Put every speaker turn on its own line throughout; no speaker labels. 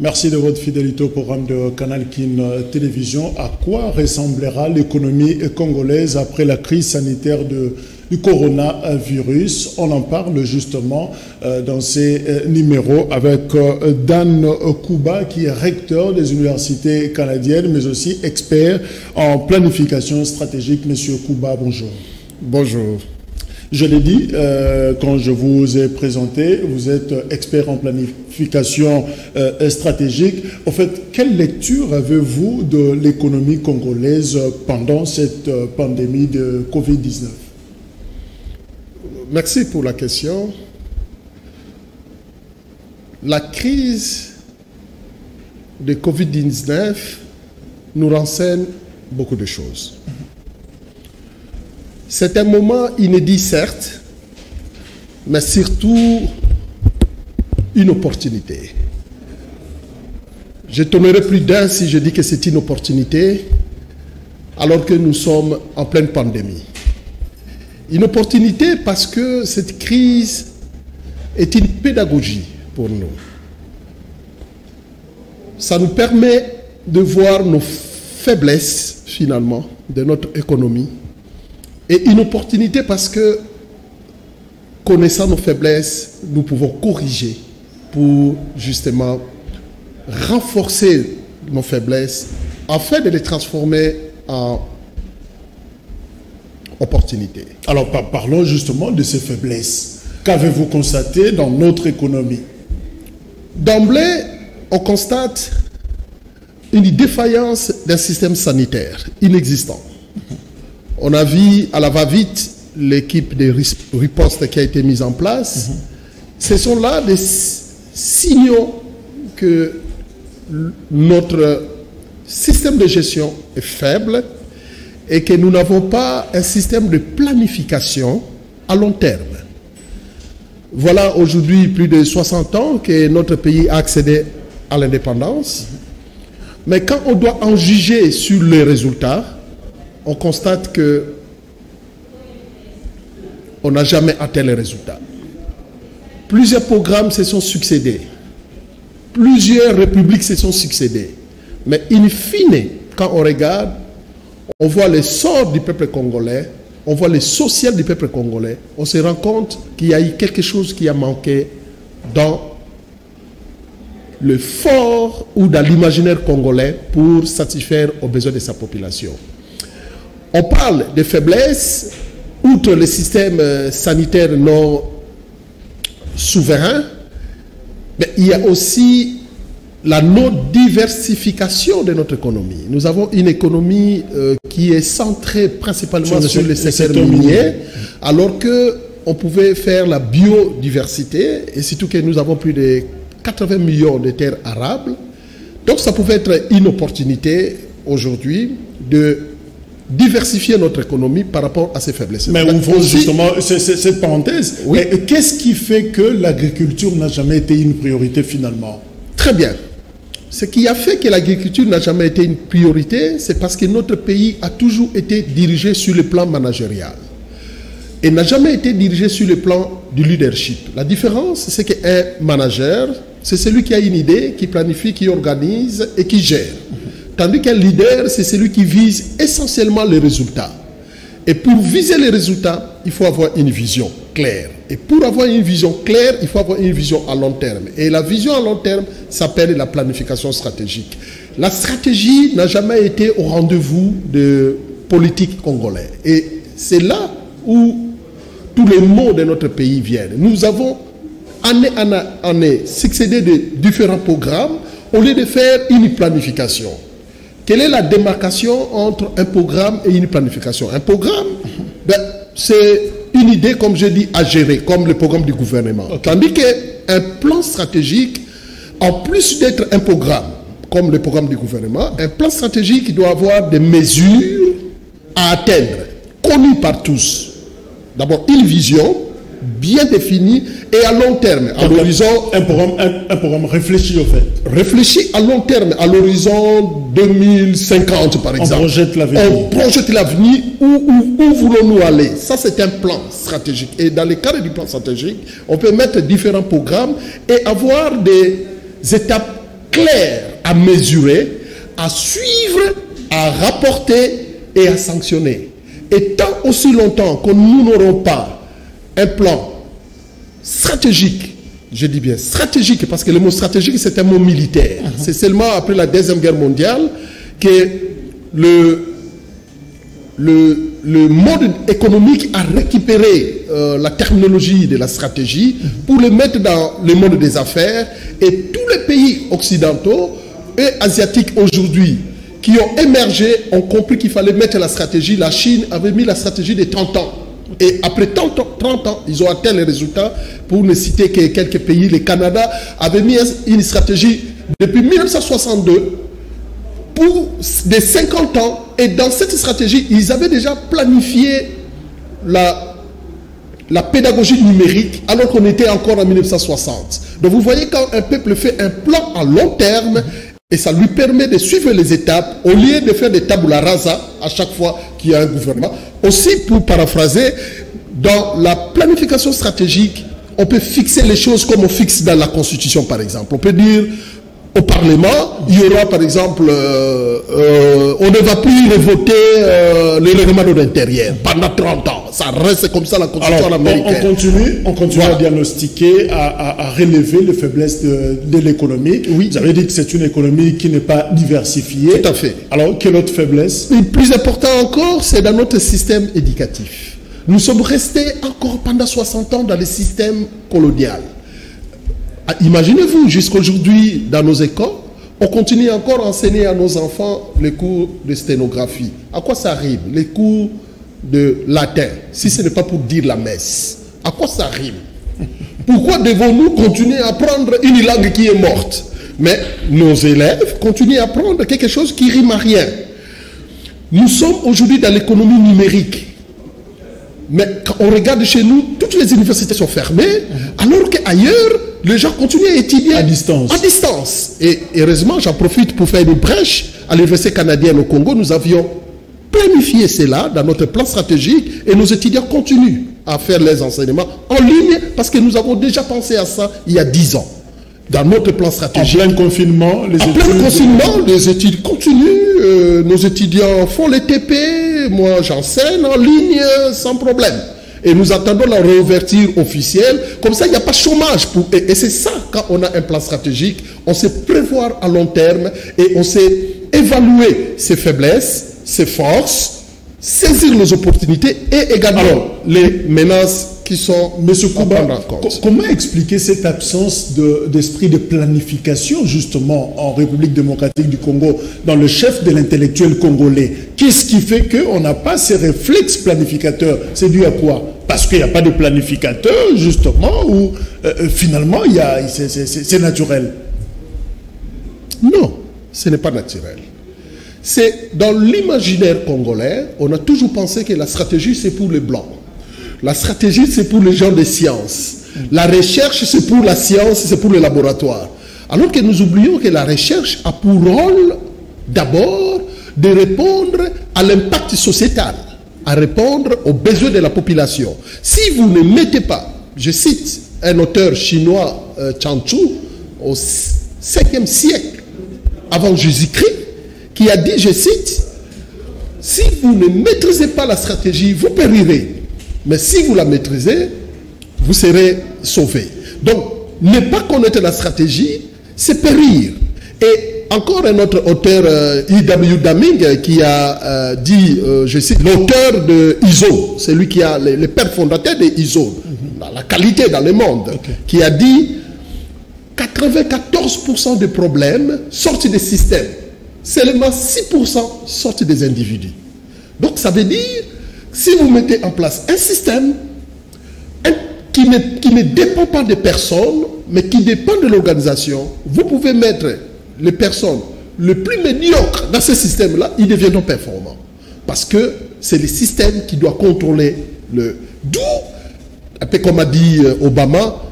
Merci de votre fidélité au programme de Canal Kin Télévision. À quoi ressemblera l'économie congolaise après la crise sanitaire du coronavirus? On en parle justement dans ces numéros avec Dan Kouba, qui est recteur des universités canadiennes, mais aussi expert en planification stratégique. Monsieur Kouba, bonjour.
Bonjour.
Je l'ai dit quand je vous ai présenté, vous êtes expert en planification stratégique. En fait, quelle lecture avez-vous de l'économie congolaise pendant cette pandémie de Covid-19?
Merci pour la question. La crise de Covid-19 nous renseigne beaucoup de choses. C'est un moment inédit, certes, mais surtout une opportunité. Je t'honorerai plus d'un si je dis que c'est une opportunité, alors que nous sommes en pleine pandémie. Une opportunité parce que cette crise est une pédagogie pour nous. Ça nous permet de voir nos faiblesses, finalement, de notre économie. Et une opportunité parce que, connaissant nos faiblesses, nous pouvons corriger pour justement renforcer nos faiblesses afin de les transformer en opportunités.
Alors parlons justement de ces faiblesses. Qu'avez-vous constaté dans notre économie?
D'emblée, on constate une défaillance d'un système sanitaire inexistant. On a vu à la va-vite l'équipe de riposte qui a été mise en place. Ce sont là des signaux que notre système de gestion est faible et que nous n'avons pas un système de planification à long terme. Voilà aujourd'hui plus de 60 ans que notre pays a accédé à l'indépendance. Mais quand on doit en juger sur les résultats, on constate que on n'a jamais atteint les résultats. Plusieurs programmes se sont succédés. Plusieurs républiques se sont succédées. Mais in fine, quand on regarde, on voit les sorts du peuple congolais, on voit les social du peuple congolais, on se rend compte qu'il y a eu quelque chose qui a manqué dans le fort ou dans l'imaginaire congolais pour satisfaire aux besoins de sa population. On parle de faiblesses, outre le système sanitaire non souverain, mais il y a aussi la non-diversification de notre économie. Nous avons une économie qui est centrée principalement sur le secteur minier, alors qu'on pouvait faire la biodiversité, et surtout que nous avons plus de 80 millions de terres arables. Donc ça pouvait être une opportunité aujourd'hui de diversifier notre économie par rapport à ces faiblesses.
Mais ouvrons justement cette parenthèse. Oui. Qu'est-ce qui fait que l'agriculture n'a jamais été une priorité finalement?
Très bien. Ce qui a fait que l'agriculture n'a jamais été une priorité, c'est parce que notre pays a toujours été dirigé sur le plan managérial et n'a jamais été dirigé sur le plan du leadership. La différence, c'est qu'un manager, c'est celui qui a une idée, qui planifie, qui organise et qui gère. Tandis qu'un leader, c'est celui qui vise essentiellement les résultats. Et pour viser les résultats, il faut avoir une vision claire. Et pour avoir une vision claire, il faut avoir une vision à long terme. Et la vision à long terme s'appelle la planification stratégique. La stratégie n'a jamais été au rendez-vous de politique congolais. Et c'est là où tous les maux de notre pays viennent. Nous avons, année en année, succédé de différents programmes au lieu de faire une planification. Quelle est la démarcation entre un programme et une planification? Un programme, c'est une idée, comme je dis, à gérer, comme le programme du gouvernement. Okay. Tandis qu'un plan stratégique, en plus d'être un programme, comme le programme du gouvernement, un plan stratégique doit avoir des mesures à atteindre, connues par tous. D'abord, une vision bien définie et à long terme, à l'horizon...
Un programme réfléchi, au fait.
Réfléchi à long terme, à l'horizon 2050, par exemple.
On projette l'avenir.
On projette l'avenir. Où voulons-nous aller? Ça, c'est un plan stratégique. Et dans le cadre du plan stratégique, on peut mettre différents programmes et avoir des étapes claires à mesurer, à suivre, à rapporter et à sanctionner. Et tant aussi longtemps que nous n'aurons pas un plan stratégique, je dis bien stratégique, parce que le mot stratégique c'est un mot militaire. C'est seulement après la Deuxième Guerre mondiale que le mode économique a récupéré la terminologie de la stratégie pour le mettre dans le monde des affaires. Et tous les pays occidentaux et asiatiques aujourd'hui qui ont émergé ont compris qu'il fallait mettre la stratégie. La Chine avait mis la stratégie de 30 ans. Et après 30 ans, ils ont atteint les résultats. Pour ne citer que quelques pays, le Canada avait mis une stratégie depuis 1962 pour des 50 ans. Et dans cette stratégie, ils avaient déjà planifié la pédagogie numérique alors qu'on était encore en 1960. Donc vous voyez, quand un peuple fait un plan à long terme, et ça lui permet de suivre les étapes au lieu de faire des tabula rasa à chaque fois qu'il y a un gouvernement. Aussi, pour paraphraser, dans la planification stratégique, on peut fixer les choses comme on fixe dans la Constitution, par exemple. On peut dire au Parlement, il y aura, par exemple, on ne va plus voter le règlement de l'intérieur pendant 30 ans. Ça reste comme ça la Constitution américaine.
On continue à diagnostiquer, à relever les faiblesses de l'économie. Oui. Vous avez dit que c'est une économie qui n'est pas diversifiée.
Tout à fait.
Alors, quelle autre faiblesse?
Le plus important encore, c'est dans notre système éducatif. Nous sommes restés encore pendant 60 ans dans le système colonial. Imaginez-vous, jusqu'aujourd'hui, dans nos écoles, on continue encore à enseigner à nos enfants les cours de sténographie. À quoi ça rime? Les cours de latin, si ce n'est pas pour dire la messe. À quoi ça rime? Pourquoi devons-nous continuer à apprendre une langue qui est morte? Mais nos élèves continuent à apprendre quelque chose qui rime à rien. Nous sommes aujourd'hui dans l'économie numérique. Mais quand on regarde chez nous, toutes les universités sont fermées, alors qu'ailleurs, les gens continuent à étudier
à distance.
À distance. Et heureusement, j'en profite pour faire une brèche. À l'université canadienne au Congo, nous avions planifié cela dans notre plan stratégique et nos étudiants continuent à faire les enseignements en ligne parce que nous avons déjà pensé à ça il y a 10 ans. Dans notre plan stratégique.
En plein confinement,
les études continuent, nos étudiants font les TP, moi j'enseigne en ligne sans problème. Et nous attendons la réouverture officielle, comme ça il n'y a pas de chômage. Et c'est ça, quand on a un plan stratégique, on sait prévoir à long terme et on sait évaluer ses faiblesses, ses forces, saisir les opportunités et également les menaces qui sont
Monsieur Kouba, comment expliquer cette absence d'esprit de planification justement en République démocratique du Congo dans le chef de l'intellectuel congolais? Qu'est-ce qui fait qu'on n'a pas ces réflexes planificateurs? C'est dû à quoi? Parce qu'il n'y a pas de planificateur justement ou finalement c'est naturel?
Non, ce n'est pas naturel. C'est dans l'imaginaire congolais, on a toujours pensé que la stratégie c'est pour les blancs. La stratégie, c'est pour les gens des sciences. La recherche, c'est pour la science, c'est pour le laboratoire. Alors que nous oublions que la recherche a pour rôle, d'abord, de répondre à l'impact sociétal, à répondre aux besoins de la population. Si vous ne mettez pas, je cite un auteur chinois, Chan Chu, au 5e siècle avant Jésus-Christ, qui a dit, je cite, « Si vous ne maîtrisez pas la stratégie, vous périrez. Mais si vous la maîtrisez, vous serez sauvé. » Donc, ne pas connaître la stratégie, c'est périr. Et encore un autre auteur, E.W. Daming, qui a dit, je cite, l'auteur de ISO, c'est lui qui a le père fondateur de ISO, la qualité dans le monde, qui a dit 94% des problèmes sortent des systèmes, seulement 6% sortent des individus. Donc, ça veut dire, si vous mettez en place un système qui ne dépend pas des personnes, mais qui dépend de l'organisation, vous pouvez mettre les personnes les plus médiocres dans ce système-là, ils deviendront performants. Parce que c'est le système qui doit contrôler le... D'où, un peu comme a dit Obama,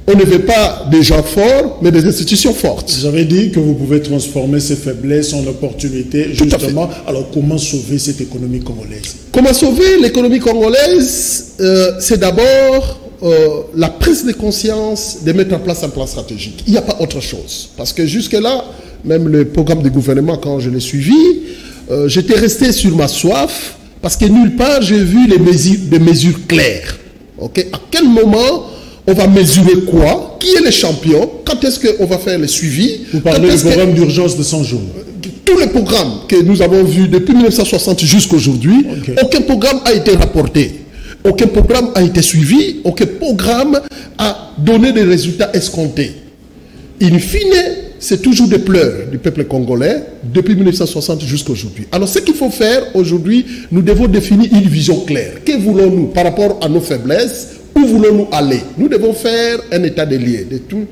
on ne veut pas des gens forts, mais des institutions fortes.
Vous avez dit que vous pouvez transformer ces faiblesses en opportunités, justement. Alors, comment sauver cette économie congolaise?
Comment sauver l'économie congolaise? C'est d'abord la prise de conscience de mettre en place un plan stratégique. Il n'y a pas autre chose. Parce que jusque-là, même le programme de gouvernement, quand je l'ai suivi, j'étais resté sur ma soif, parce que nulle part, j'ai vu des mesures claires. Okay? À quel moment on va mesurer quoi? Qui est le champion? Quand est-ce qu'on va faire le suivi?
Vous parlez du programme d'urgence de 100 jours.
Tous les programmes que nous avons vus depuis 1960 jusqu'à aujourd'hui, aucun programme a été rapporté. Aucun programme a été suivi. Aucun programme a donné des résultats escomptés. In fine, c'est toujours des pleurs du peuple congolais depuis 1960 jusqu'à aujourd'hui. Alors ce qu'il faut faire aujourd'hui, nous devons définir une vision claire. Que voulons-nous par rapport à nos faiblesses? Où voulons-nous aller? Nous devons faire un état des lieux de toutes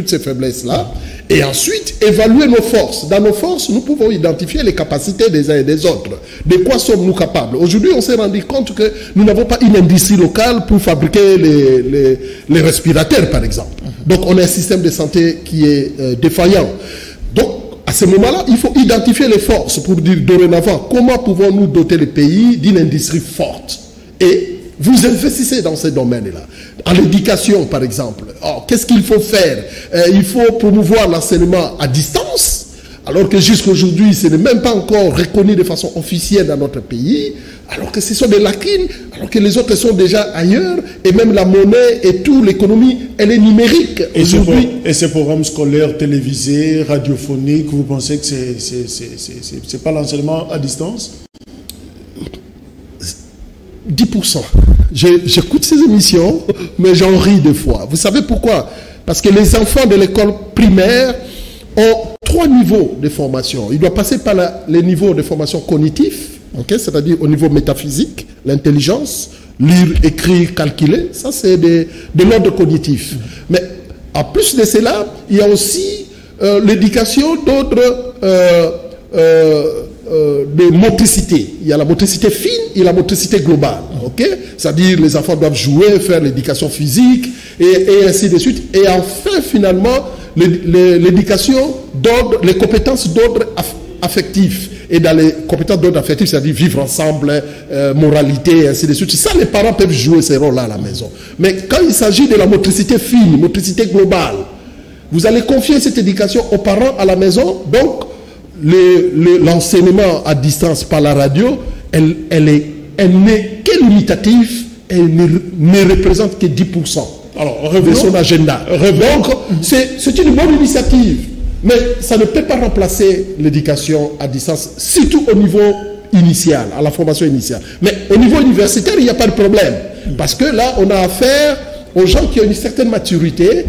ces faiblesses-là. Et ensuite, évaluer nos forces. Dans nos forces, nous pouvons identifier les capacités des uns et des autres. De quoi sommes-nous capables? Aujourd'hui, on s'est rendu compte que nous n'avons pas une industrie locale pour fabriquer les respirateurs, par exemple. Donc, on a un système de santé qui est défaillant. Donc, à ce moment-là, il faut identifier les forces pour dire dorénavant comment pouvons-nous doter le pays d'une industrie forte. Et vous investissez dans ces domaines-là. En l'éducation, par exemple. Qu'est-ce qu'il faut faire? Il faut promouvoir l'enseignement à distance, alors que jusqu'à aujourd'hui, ce n'est même pas encore reconnu de façon officielle dans notre pays, alors que ce sont des lacunes, alors que les autres sont déjà ailleurs, et même la monnaie et tout, l'économie, elle est numérique aujourd'hui.
Et ces programmes scolaires, télévisés, radiophoniques, vous pensez que c'est pas l'enseignement à distance?
10%. J'écoute ces émissions, mais j'en ris des fois. Vous savez pourquoi? Parce que les enfants de l'école primaire ont 3 niveaux de formation. Ils doivent passer par les niveaux de formation cognitif, c'est-à-dire au niveau métaphysique, l'intelligence, lire, écrire, calculer. Ça, c'est de l'ordre cognitif. Mais en plus de cela, il y a aussi l'éducation d'ordre de motricité. Il y a la motricité fine et la motricité globale. C'est-à-dire les enfants doivent jouer, faire l'éducation physique et ainsi de suite. Et enfin, finalement, l'éducation d'ordre, les compétences d'ordre affectif. Et dans les compétences d'ordre affectif, c'est-à-dire vivre ensemble, moralité, et ainsi de suite. Ça, les parents peuvent jouer ces rôles-là à la maison. Mais quand il s'agit de la motricité fine, motricité globale, vous allez confier cette éducation aux parents à la maison. Donc, l'enseignement à distance par la radio, elle n'est que limitative, elle ne représente que 10% de son agenda. Donc, c'est une bonne initiative, mais ça ne peut pas remplacer l'éducation à distance, surtout au niveau initial, à la formation initiale. Mais au niveau universitaire, il n'y a pas de problème, parce que là, on a affaire aux gens qui ont une certaine maturité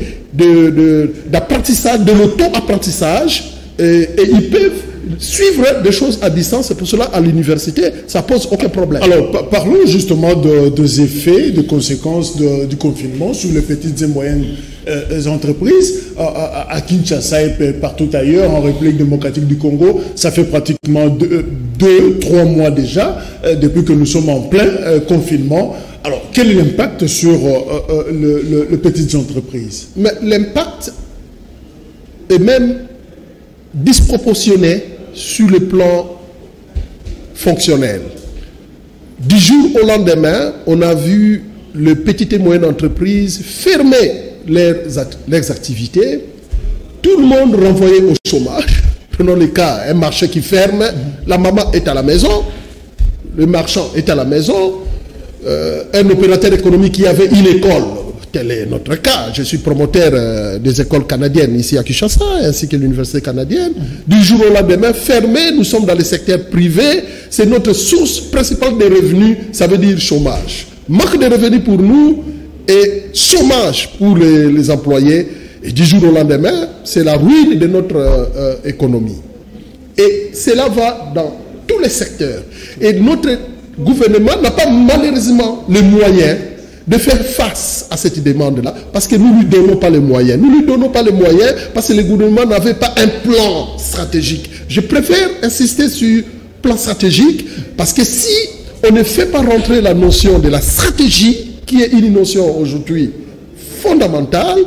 d'apprentissage, de l'auto-apprentissage, et ils peuvent suivre des choses à distance. C'est pour cela, à l'université, ça pose aucun problème.
Alors, parlons justement des effets, des conséquences du confinement sur les petites et moyennes entreprises. À Kinshasa et partout ailleurs, en République démocratique du Congo, ça fait pratiquement 2-3 mois déjà, depuis que nous sommes en plein confinement. Alors, quel est l'impact sur les petites entreprises?
Mais l'impact est même disproportionné sur le plan fonctionnel. Du jour au lendemain, on a vu les petites et moyennes entreprises fermer leurs activités, tout le monde renvoyé au chômage. Prenons le cas, un marché qui ferme, la maman est à la maison, le marchand est à la maison, un opérateur économique qui avait une école, tel est notre cas. Je suis promoteur des écoles canadiennes ici à Kinshasa, ainsi que l'université canadienne. Du jour au lendemain, fermé, nous sommes dans le secteur privé. C'est notre source principale de revenus, ça veut dire chômage. Manque de revenus pour nous et chômage pour les employés. Et du jour au lendemain, c'est la ruine de notre économie. Et cela va dans tous les secteurs. Et notre gouvernement n'a pas malheureusement les moyens de faire face à cette demande-là, parce que nous ne lui donnons pas les moyens. Nous ne lui donnons pas les moyens parce que le gouvernement n'avait pas un plan stratégique. Je préfère insister sur plan stratégique, parce que si on ne fait pas rentrer la notion de la stratégie, qui est une notion aujourd'hui fondamentale,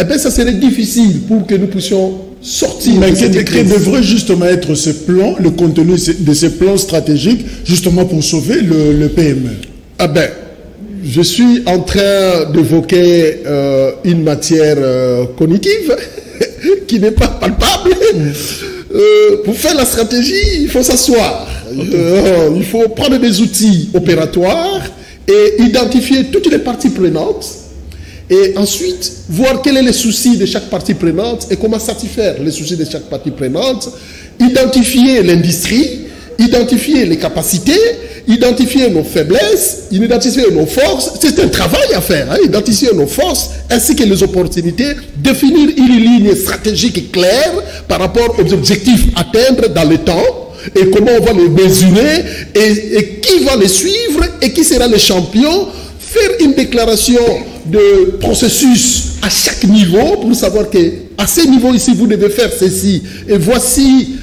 eh bien ça serait difficile pour que nous puissions sortir.
Mais quel devrait justement être ce plan, le contenu de ces plans stratégiques, justement pour sauver le PME?
Ah ben, je suis en train d'évoquer une matière cognitive qui n'est pas palpable. Pour faire la stratégie, il faut s'asseoir. Il faut prendre des outils opératoires et identifier toutes les parties prenantes. Et ensuite, voir quels sont les soucis de chaque partie prenante et comment satisfaire les soucis de chaque partie prenante. Identifier l'industrie, identifier les capacités, identifier nos faiblesses, identifier nos forces. C'est un travail à faire, hein, identifier nos forces ainsi que les opportunités, définir une ligne stratégique claire par rapport aux objectifs à atteindre dans le temps et comment on va les mesurer et qui va les suivre et qui sera le champion. Faire une déclaration de processus à chaque niveau pour savoir que à ce niveau ici vous devez faire ceci et voici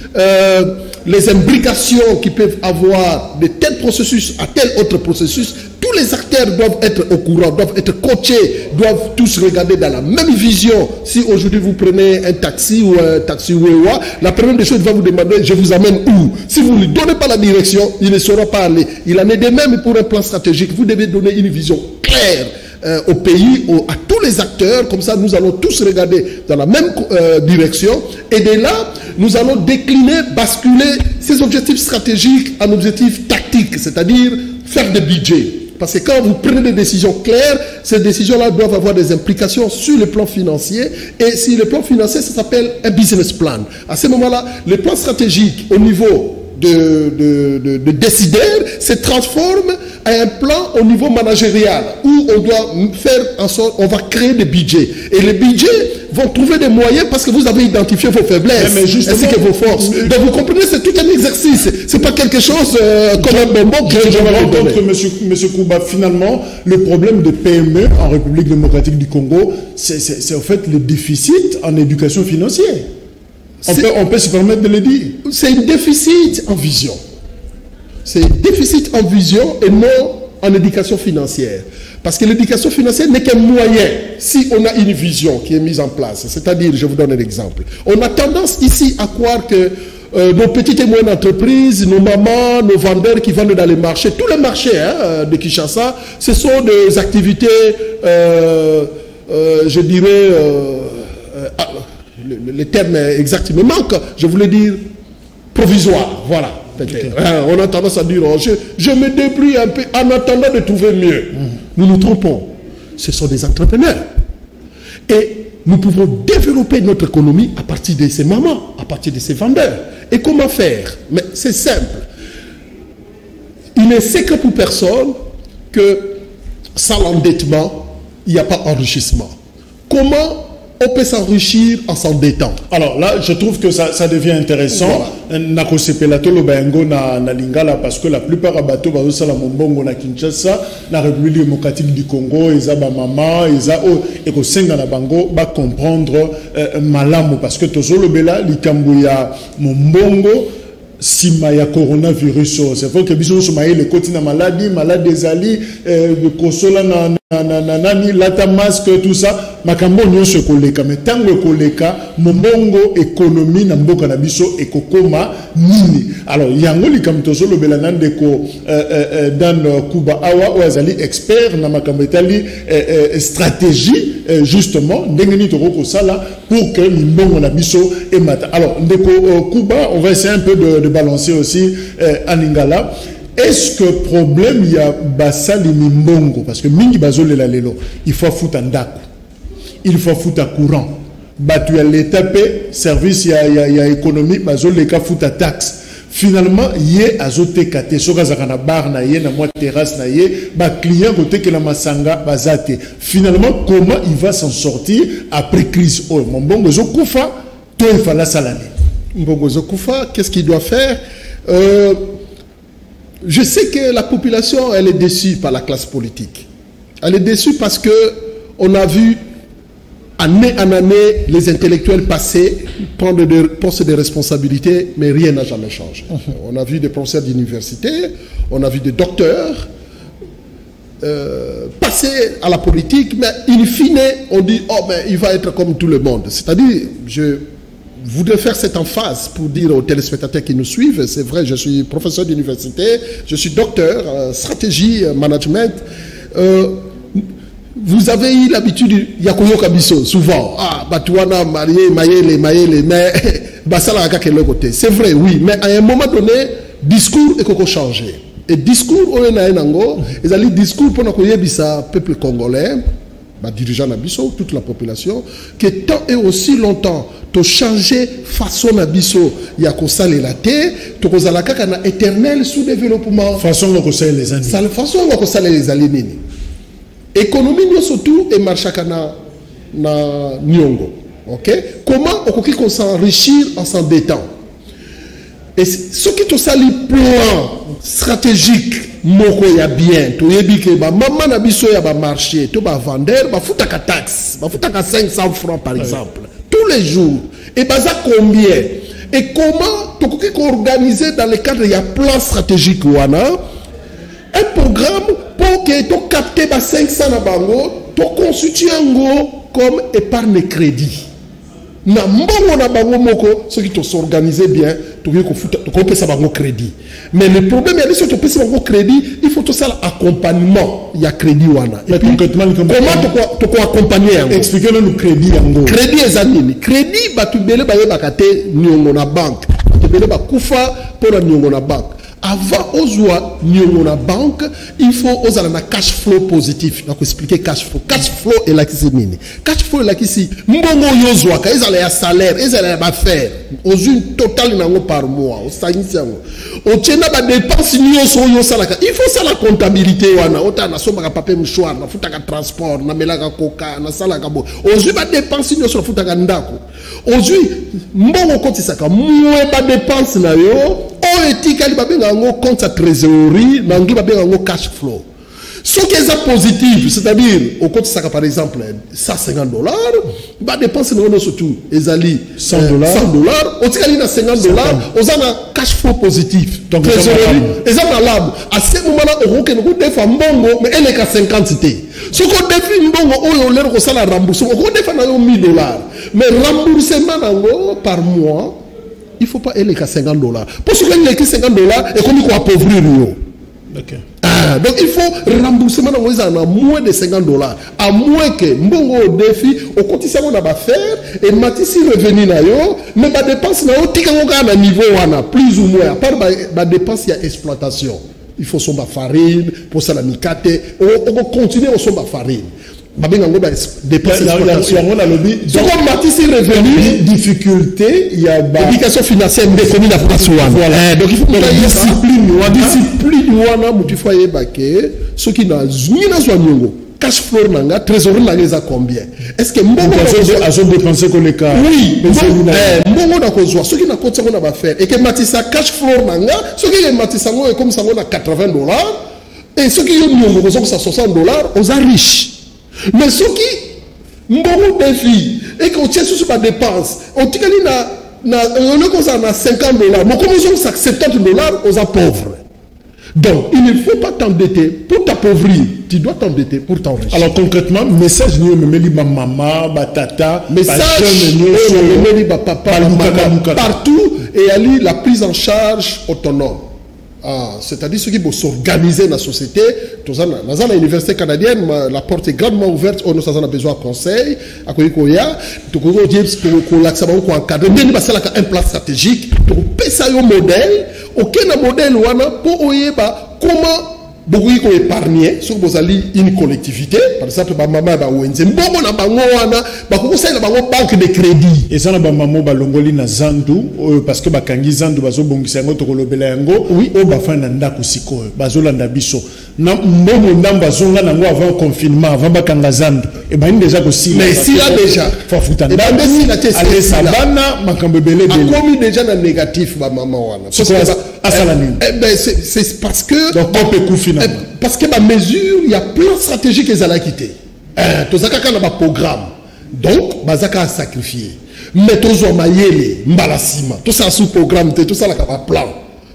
les imbrications qui peuvent avoir de tel processus à tel autre processus. Tous les acteurs doivent être au courant, doivent être coachés, doivent tous regarder dans la même vision. Si aujourd'hui vous prenez un taxi ou un taxi Wewa, la première des choses va vous demander je vous amène où. Si vous ne lui donnez pas la direction, il ne saura pas aller. Il en est de même pour un plan stratégique. Vous devez donner une vision claire au pays, à tous les acteurs, comme ça nous allons tous regarder dans la même direction et de là nous allons décliner, basculer ces objectifs stratégiques en objectifs tactiques, c'est-à-dire faire des budgets. Parce que quand vous prenez des décisions claires, ces décisions-là doivent avoir des implications sur le plan financier. Et si le plan financier, ça s'appelle un business plan. À ce moment-là, le plan stratégique au niveau de décideurs se transforme à un plan au niveau managérial où on doit faire en sorte, on va créer des budgets. Et les budgets vont trouver des moyens parce que vous avez identifié vos faiblesses ainsi que vos forces. Donc vous comprenez, c'est tout un exercice. C'est pas quelque chose comme un bonbon que je vais
rencontrer monsieur Kouba. Finalement, le problème de PME en République démocratique du Congo, c'est en fait le déficit en éducation financière. On peut se permettre de le dire.
C'est un déficit en vision. C'est un déficit en vision et non en éducation financière. Parce que l'éducation financière n'est qu'un moyen si on a une vision qui est mise en place. C'est-à-dire, je vous donne un exemple. On a tendance ici à croire que nos petites et moyennes entreprises, nos mamans, nos vendeurs qui vendent dans les marchés, tous les marchés de Kinshasa, ce sont des activités, je dirais... le terme exact me manque, je voulais dire provisoire, voilà. Okay. On a tendance à dire, oh, je me débrouille un peu en attendant de trouver mieux. Nous nous trompons. Ce sont des entrepreneurs. Et nous pouvons développer notre économie à partir de ces mamans, à partir de ces vendeurs. Et comment faire? Mais c'est simple. Il n'est secret pour personne que sans l'endettement, il n'y a pas d'enrichissement. Comment on peut s'enrichir en s'endettant?
Alors là, je trouve que ça devient intéressant. Voilà. Parce que la plupart des bateaux na Kinshasa, la République démocratique du Congo, ils ont maman, ils ont va comprendre malamu parce que tozolo bela likambouya mombongo sima ya coronavirus. C'est vrai que biso somaye le côté na maladie des ali de kosola nani lata masque tout ça makambo nyonso koleka mais tango koleka mombongo économie na mboka na biso ekokoma nini. Alors yango likamto lo belana ndeko Dan Kuba awa oazali expert na makambo etali stratégie justement ndengeni toko sala pour que mbongo na biso emata. Alors ndeko Kuba, on va essayer un peu de balancer aussi Aningala. Est-ce que problème il y a basali mimbongo parce que mingi bazole la lelo il faut foutre ndako, il faut foutre courant, batu ya l'état service ya économie bazole ka foutre taxe. Finalement yé azote kate soka zakana bar na yé na moi terrasse na yé ba client côté que la masanga bazate. Finalement comment il va s'en sortir après crise? Oh mon bongo zo kufa to il fallait salami.
Mbongo zo kufa, qu'est-ce qu'il doit faire? Je sais que la population, elle est déçue par la classe politique. Elle est déçue parce que on a vu année en année les intellectuels passer, prendre des postes de responsabilité, mais rien n'a jamais changé. On a vu des professeurs d'université, on a vu des docteurs passer à la politique, mais in fine, on dit « Oh, ben, il va être comme tout le monde ». C'est-à-dire, je voudrais faire cette emphase pour dire aux téléspectateurs qui nous suivent, c'est vrai, je suis professeur d'université, je suis docteur, stratégie, management. vous avez eu l'habitude, Yakoyo Kabiso, souvent, Batouana, marié, Mayele, mais Basala Kaka le côté. C'est vrai, oui, mais à un moment donné, discours est changé. Et discours, on a un ango, ils ont discours pour le peuple congolais, dirigeant Nabiso, toute la population, que tant et aussi longtemps, tu changer façon Nabiso, il y a qu'on sale la terre, tu as un éternel sous-développement.
Façon dont on sale les années.
Façon dont on sale les années. Économie, surtout, et marche na Nyongo. Ok? Comment on peut s'enrichir en s'endettant? Et ce qui est ça, les plans stratégiques, moko ya bien, tu yebi que maman na biso ya ba marché, tu ba vendre, ba futaka taxe, ba futaka 500 francs par exemple, tous les jours. Et baza combien? Et comment tu peux organiser dans le cadre ya plan stratégique wana un programme pour que tu captes ba 500 na bango, tu constitues ngo comme épargne crédit. Na mbongo na bango moko, ceux qui te s'organiser bien, tu peux ça bango crédit. Mais le problème est que si tu peux ça bango crédit, il faut tout ça l'accompagnement, il y a crédit wana. Et puis, comment tu peux accompagner?
Expliquez-nous le crédit yango.
Crédit ezanini. Crédit batu bele ba bakate nyongo na banque. Batu bele ba kufa pour la nyongo na banque. Avant ozwa nyongo na banque, il faut ozala na cash flow positif. Donc expliquer cash flow. Cash flow est là qui c'est nini. Cash flow est là qui c'est mbongo yozwa ka ezala ya salaire, ezala ya affaire. Ozune total nango par mois, osanisi yango. Otiena ba dépenses nyonso yosalaka. Il faut ça la comptabilité wana. Ota na somba ka papier mouchoir, na futaka transport, na melaka coca, na salaka bo. Ozui ba dépenses nyonso na futaka ndako. Ozui mbongo kotisaka mwe ba dépenses na yo. O etikali ba benga ngo compte à trésorerie, nangi ba benga ngo cash flow. Ce qui est positif, c'est-à-dire au compte ça par exemple $150, ba dépense non surtout ezali $100, au tikali na $50, ozana cash flow positif. Donc trésorerie, ezana lab. À ce moment-là, on que nous défa mbongo mais elle est qu'à 50 té. Ce qu'on défi mbongo oyo lero ko sala remboursement, on défa na yo $1000. Mais remboursement nango par mois il ne faut pas aller à $50. Pour ce qui est $50, et comme il faut appauvrir.
Okay.
Donc il faut remboursement à moins de $50. À moins que mbongo au défi, au quotidien on va faire et matisi revenu na yo, mais ma dépense na yo tika na niveau wana plus ou moins. À part ma dépense il y a exploitation. Il faut son farine pour ça la mikate. On continue au son farine. Donc,
difficulté, il y a
l'éducation financière de communes à France. Voilà. Donc, il faut discipline. Ceux qui n'ont cash flow nanga, trésorerie nanga combien? Est-ce que mbongo
a dépensé que les cas?
Oui, mbongo na kozwa, ceux qui n'a pas qu'on va faire et que matissa cash flow nanga, ceux qui matissa ngo comme ça on a $80 et ceux qui ont mbongo comme ça $60, on est riche. Mais ceux qui mbongo défi et qu'on tient sur ma dépense, on tient na $50, mais comme ils ont $70, on est pauvre. Donc, il ne faut pas t'endetter pour t'appauvrir. Tu dois t'endetter pour t'enrichir.
Alors, concrètement, message nous me maman, tata,
message papa, partout et aller la prise en charge autonome. C'est-à-dire ceux qui vont s'organiser dans la société. Dans l'université canadienne, la porte est grandement ouverte. On a besoin de conseils. Un plan stratégique pour passer un modèle. Aucun modèle pour comment beaucoup épargner sur une collectivité. Par exemple, maman ba wenze mbongo na bango wana ba kokosa na bango banque de crédit.
Et ça na ba maman ba longoli na zandu parce que ba kangi zandu bazo bongisa ngo to kolobela yango oui o ba fana ndako siko bazo landa biso na mbongo ndamba zonga na ngo avant confinement avant ba kanga zandu et ba déjà ko si
mais si là déjà
faut futa
et ba si la test
allez sabana makambe belé
a commis déjà dans négatif ba maman wana c'est parce que
donc on peut coup finalement
parce que ma mesure il y a plein stratégiques qu'ils allaient quitter tout ça quand on a un programme donc bazaka a sacrifié mais tout ça mayele mbalasima tout ça sous programme tout ça là plan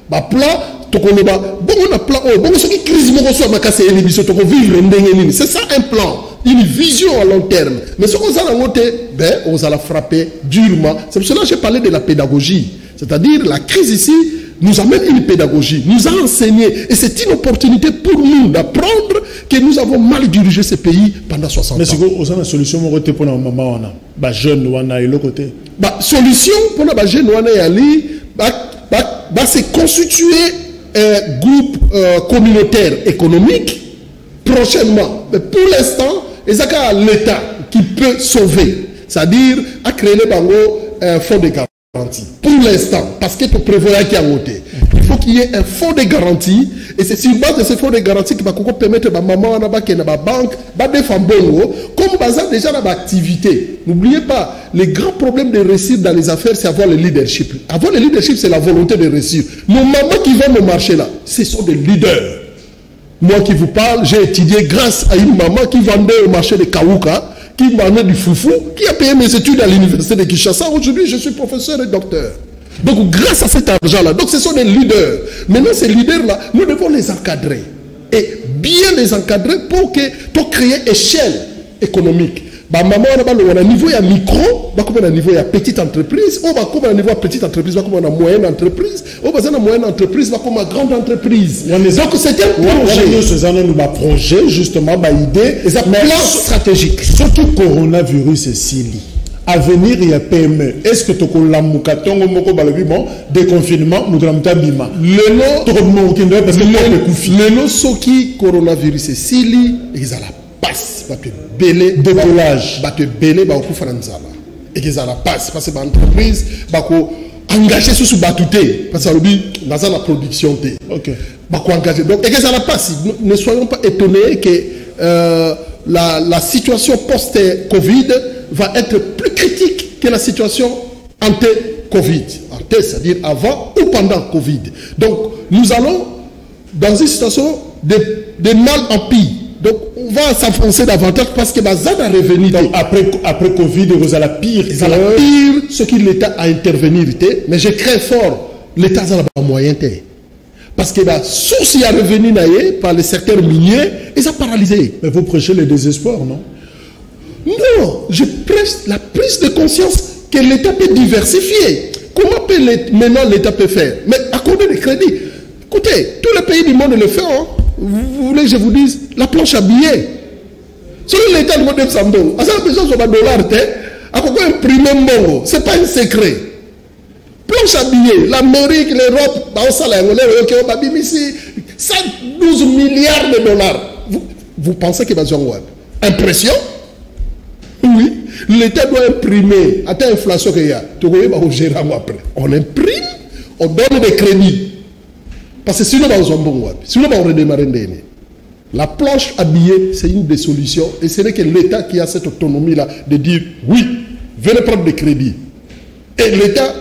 ba plan to ko ba bon on a plan bon ce qui crise mo so makase émission to ko vivre ndengeni c'est ça un plan une vision à long terme mais ce qu'on a monter ben on va la frapper durement c'est pour cela que j'ai parlé de la pédagogie c'est-à-dire la crise ici nous amène une pédagogie, nous a enseigné. Et c'est une opportunité pour nous d'apprendre que nous avons mal dirigé ce pays pendant 60 ans.
Mais c'est quoi la solution pour la maman, les jeunes, et l'autre côté?
La solution pour les jeunes, c'est constituer un groupe communautaire économique prochainement. Mais pour l'instant, il y a l'État qui peut sauver. C'est-à-dire à créer un fonds de garantie. Pour l'instant, parce que tu prévois qu'il y a un côté. Il faut qu'il y ait un fonds de garantie. Et c'est sur base de ce fonds de garantie qui va permettre à maman, à la banque, à défendre comme bazar déjà dans l'activité. N'oubliez pas, les grands problèmes de réussir dans les affaires, c'est avoir le leadership. Avoir le leadership, c'est la volonté de réussir. Nos mamans qui vont au marché là, ce sont des leaders. Moi qui vous parle, j'ai étudié grâce à une maman qui vendait au marché de Kawuka, qui vendait du foufou, qui a payé mes études à l'université de Kinshasa. Aujourd'hui, je suis professeur et docteur. Donc, grâce à cet argent-là, donc ce sont des leaders. Maintenant, ces leaders-là, nous devons les encadrer. Et bien les encadrer pour créer échelle économique. Bah, maman, on a un niveau à micro, on a un niveau à petite entreprise, on va un niveau à petite entreprise, on a moyenne entreprise, on va moyenne entreprise, on a grande entreprise. Donc c'est un
projet, justement, idée,
un plan stratégique.
Surtout coronavirus et Sili. À venir, il y a PME. Est-ce que tu as bon déconfinement, nous avons bima.
Le lot soki coronavirus et Sili, ils ont la passe, va te belé
décollage,
va te belé, va au franzala. Et qu'ils ont la passe parce que l'entreprise va engager sous batouté parce que dans la production t.
OK.
Va engager. Donc et qu'ils ont la passe. Ne soyons pas étonnés que la situation post-Covid va être plus critique que la situation ante-Covid. Ante, c'est-à-dire avant ou pendant Covid. Donc, nous allons dans une situation de mal en pire. Donc, on va s'enfoncer davantage parce que la ZAD a revenu.
Donc, après Covid, vous allez la pire.
C'est la pire, ce que l'État a intervenu. Mais je crains fort, l'État a un moyen. Parce que la source y a revenu par le secteur minier, ils ont paralysé.
Mais vous prêchez le désespoir, non?
Non, je prêche la prise de conscience que l'État peut diversifier. Comment maintenant l'État peut faire? Mais accorder des crédits. Écoutez, tous les pays du monde le font. Hein. Vous voulez que je vous dise, la planche à billets. Selon l'État du monde de Sambo, à ça besoin de $, à quoi imprimer Mongo, ce n'est pas un secret. Planche à billets, l'Amérique, l'Europe, ça 112 milliards de $. Vous pensez qu'il va se faire impression? Oui, l'État doit imprimer. À telle inflation qu'il y a, on imprime, on donne des crédits. Parce que sinon, on va redémarrer. La planche à billets, c'est une des solutions. Et ce n'est que l'État qui a cette autonomie-là de dire oui, venez prendre des crédits. Et l'État,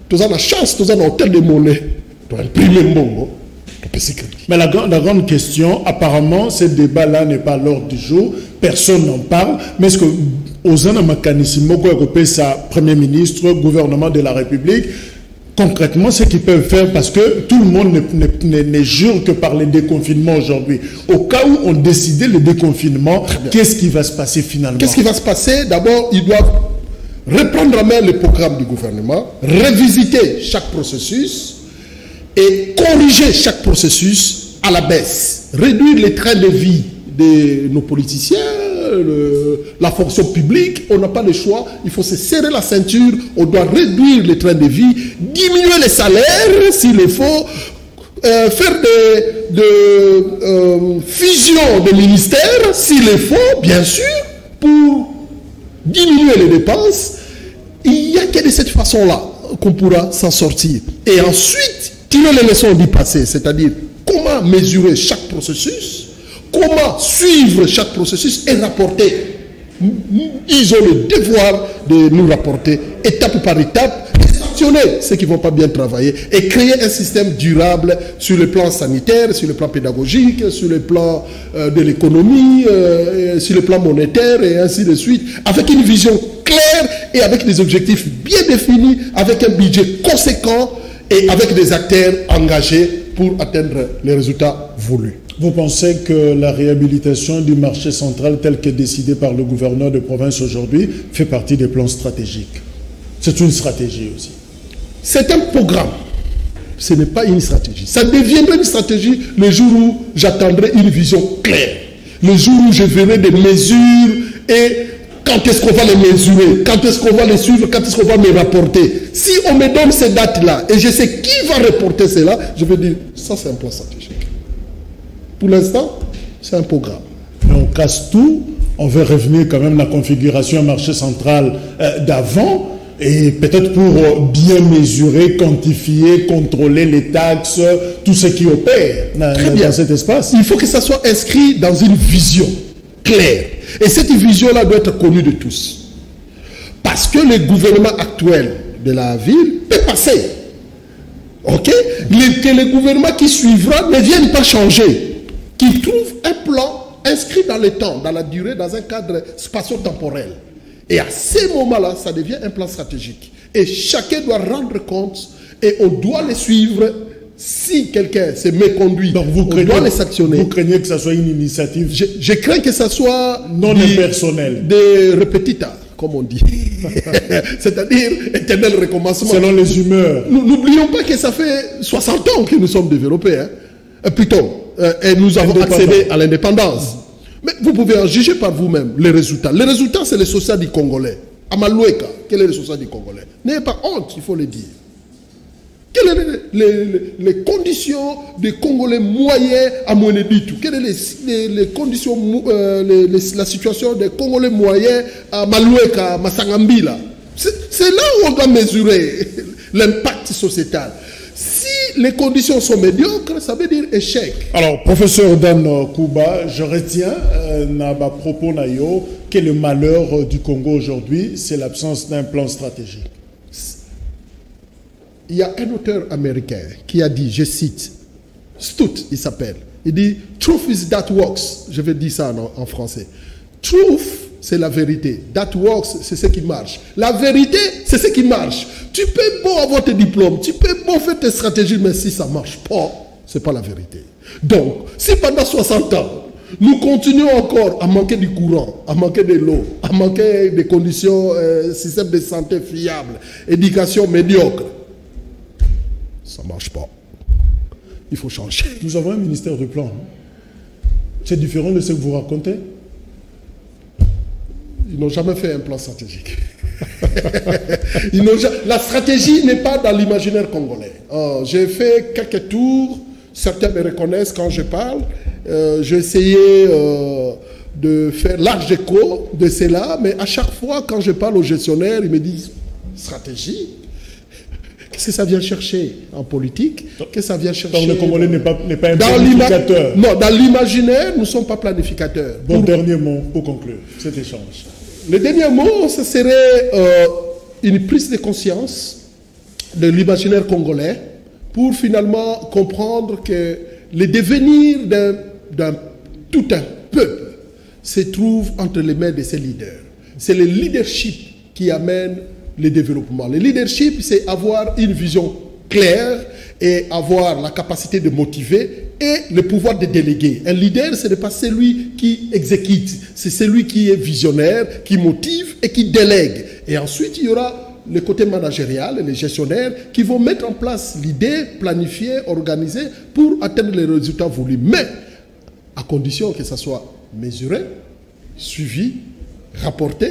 tu as la chance, tu as un hôtel de monnaie, tu as imprimé un bon.
Mais la grande question, apparemment, ce débat-là n'est pas à l'ordre du jour, personne n'en parle, mais est-ce que aux mécanisme, sa Premier ministre, gouvernement de la République, concrètement, ce qu'ils peuvent faire, parce que tout le monde ne jure que par le déconfinement aujourd'hui. Au cas où on décidait le déconfinement, qu'est-ce qui va se passer finalement?
Qu'est-ce qui va se passer? D'abord, ils doivent reprendre en main le programme du gouvernement, revisiter chaque processus, et corriger chaque processus à la baisse. Réduire les trains de vie de nos politiciens, la fonction publique, on n'a pas le choix, il faut se serrer la ceinture, on doit réduire les trains de vie, diminuer les salaires s'il le faut, faire des fusions de ministères s'il le faut, bien sûr, pour diminuer les dépenses. Il n'y a que de cette façon-là qu'on pourra s'en sortir. Et ensuite, tirer les leçons du passé, c'est-à-dire comment mesurer chaque processus, comment suivre chaque processus et rapporter. Ils ont le devoir de nous rapporter étape par étape, sanctionner ceux qui ne vont pas bien travailler et créer un système durable sur le plan sanitaire, sur le plan pédagogique, sur le plan de l'économie, sur le plan monétaire et ainsi de suite, avec une vision claire et avec des objectifs bien définis, avec un budget conséquent et avec des acteurs engagés pour atteindre les résultats voulus.
Vous pensez que la réhabilitation du marché central tel que décidé par le gouverneur de province aujourd'hui fait partie des plans stratégiques? C'est une stratégie aussi.
C'est un programme. ce n'est pas une stratégie. Ça deviendra une stratégie le jour où j'attendrai une vision claire. Le jour où je verrai des mesures et quand est-ce qu'on va les mesurer, quand est-ce qu'on va les suivre, quand est-ce qu'on va me rapporter. Si on me donne ces dates-là et je sais qui va reporter cela, je vais dire, ça c'est un plan stratégique. Pour l'instant, c'est un programme.
Mais on casse tout, on veut revenir quand même à la configuration à marché central d'avant, et peut-être pour bien mesurer, quantifier, contrôler les taxes, tout ce qui opère dans cet espace.
Il faut que ça soit inscrit dans une vision claire. Et cette vision-là doit être connue de tous. Parce que le gouvernement actuel de la ville peut passer. Ok? Que le gouvernement qui suivra ne vienne pas changer. Qu'il trouve un plan inscrit dans le temps, dans la durée, dans un cadre spatio-temporel. Et à ces moments-là, ça devient un plan stratégique. Et chacun doit rendre compte et on doit les suivre. Si quelqu'un s'est méconduit, on doit les sanctionner.
Vous craignez que ça soit une initiative?
Je crains que ça soit
non impersonnel.
Des repetita, comme on dit. C'est-à-dire éternel recommencement.
Selon les humeurs.
N'oublions pas que ça fait 60 ans que nous sommes développés. Plutôt, et nous avons accédé à l'indépendance. Mais vous pouvez en juger par vous-même les résultats. Les résultats, c'est le social du Congolais. À Maloueka, quel est le social du Congolais? N'ayez pas honte, il faut le dire. Quelles sont les conditions des Congolais moyens à Moueneditu? Quelles sont les conditions, la situation des Congolais moyens à Maloueka, à Massangambila? C'est là où on doit mesurer l'impact sociétal. Si les conditions sont médiocres, ça veut dire échec.
Alors, professeur Dan Kouba, je retiens à propos nayo que le malheur du Congo aujourd'hui, c'est l'absence d'un plan stratégique.
Il y a un auteur américain qui a dit, je cite, Stout, il s'appelle, il dit, truth is that works. Je vais dire ça en français. Truth, c'est la vérité. That works, c'est ce qui marche. La vérité, c'est ce qui marche. Tu peux beau avoir tes diplômes, tu peux beau faire tes stratégies, mais si ça ne marche pas, ce n'est pas la vérité. Donc, si pendant 60 ans, nous continuons encore à manquer du courant, à manquer de l'eau, à manquer des conditions, système de santé fiable, éducation médiocre, ça ne marche pas. Il faut changer.
Nous avons un ministère du plan. C'est différent de ce que vous racontez?
Ils n'ont jamais fait un plan stratégique. La stratégie n'est pas dans l'imaginaire congolais. J'ai fait quelques tours. Certains me reconnaissent quand je parle. J'ai essayé de faire large écho de cela. Mais à chaque fois, quand je parle aux gestionnaires, ils me disent « stratégie ?» Qu'est-ce que ça vient chercher en politique? Qu'est-ce que ça vient chercher?
Donc le Congolais n'est pas un planificateur.
Non, dans l'imaginaire, nous ne sommes pas planificateurs.
Bon, dernier mot pour conclure cet échange.
Le dernier mot, ce serait une prise de conscience de l'imaginaire congolais pour finalement comprendre que le devenir tout un peuple se trouve entre les mains de ses leaders. C'est le leadership qui amène le développement. Le leadership, c'est avoir une vision claire et avoir la capacité de motiver et le pouvoir de déléguer. Un leader, ce n'est pas celui qui exécute, c'est celui qui est visionnaire, qui motive et qui délègue. Et ensuite, il y aura le côté managérial, les gestionnaires qui vont mettre en place l'idée, planifier, organiser pour atteindre les résultats voulus. Mais à condition que ça soit mesuré, suivi, rapporté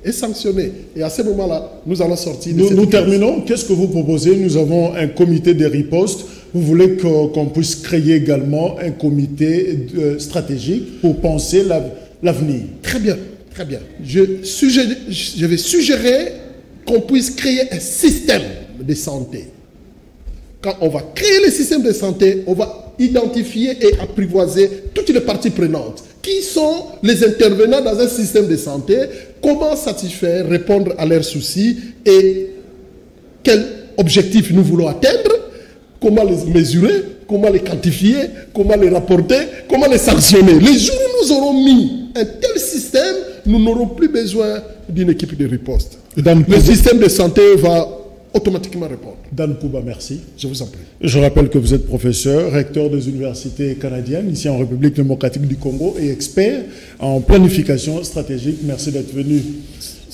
et sanctionné. Et à ce moment-là, nous allons sortir de
Nous terminons. Qu'est-ce que vous proposez? Nous avons un comité de riposte. Vous voulez qu'on puisse créer également un comité stratégique pour penser l'avenir?
Très bien, très bien. Je vais suggérer qu'on puisse créer un système de santé. Quand on va créer le système de santé, on va identifier et apprivoiser toutes les parties prenantes. Qui sont les intervenants dans un système de santé? Comment satisfaire, répondre à leurs soucis et quel objectif nous voulons atteindre? Comment les mesurer? Comment les quantifier? Comment les rapporter? Comment les sanctionner? Les jours où nous aurons mis un tel système, nous n'aurons plus besoin d'une équipe de riposte. Le système de santé va automatiquement répondre.
Dan Kouba, merci.
Je vous en prie.
Je rappelle que vous êtes professeur, recteur des universités canadiennes, ici en République démocratique du Congo et expert en planification stratégique. Merci d'être venu.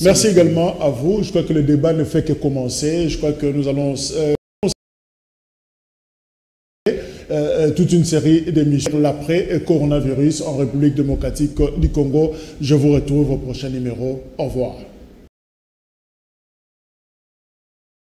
Merci également à vous. Je crois que le débat ne fait que commencer. Je crois que nous allons... toute une série d'émissions l'après-coronavirus en République démocratique du Congo. Je vous retrouve au prochain numéro. Au revoir.